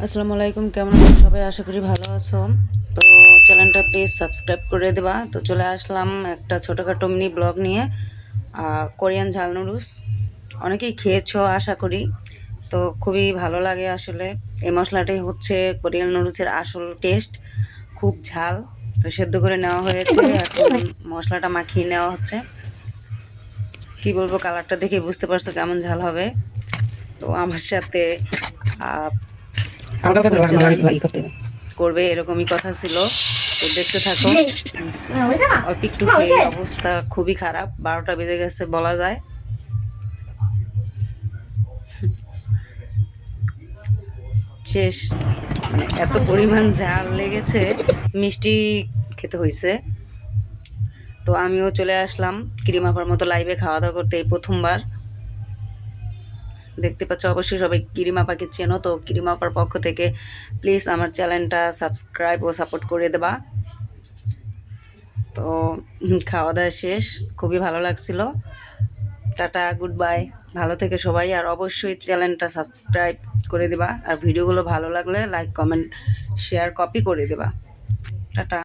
আসসালামু আলাইকুম, কেমন আছো সবাই? আশা করি ভালো আছো। তো চ্যানেলটা প্লিজ সাবস্ক্রাইব করে দেবা। তো চলে আসলাম একটা ছোটোখাটো মিনি ব্লগ নিয়ে। কোরিয়ান ঝাল নুডলস অনেকেই খেয়েছো আশা করি। তো খুবই ভালো লাগে আসলে। এই মশলাটাই হচ্ছে কোরিয়ান নুডলসের আসল টেস্ট। খুব ঝাল। তো সেদ্ধ করে নেওয়া হয়েছে, এখন মশলাটা মাখিয়ে নেওয়া হচ্ছে। কি বলবো, কালারটা দেখে বুঝতে পারছো কেমন ঝাল হবে। তো আমার সাথে ফুড চ্যালেঞ্জ করবে এরকমই কথা ছিল। তো দেখতে থাকো। অল্প একটু খেয়ে অবস্থা খুবই খারাপ, 12টা বেজে গেছে বলা যায়। শেষ, মানে এত পরিমাণ ঝাল লেগেছে, মিষ্টি খেতে হয়েছে। তো আমিও চলে আসলাম ক্রিমাপার মতো লাইভে খাওয়া দাওয়া করতে, এই প্রথমবার। দেখতে পাচ্ছ অবশ্যই সবাই কিরিমাপাকে চেনো, তো কিরিমাপার পক্ষ থেকে প্লিজ আমার চ্যানেলটা সাবস্ক্রাইব ও সাপোর্ট করে দেবা। তো খাওয়া দাওয়া শেষ, খুবই ভালো লাগছিল। টাটা, গুড বাই, ভালো থেকে সবাই। আর অবশ্যই চ্যানেলটা সাবস্ক্রাইব করে দেবা, আর ভিডিওগুলো ভালো লাগলে লাইক কমেন্ট শেয়ার কপি করে দেবা। টাটা।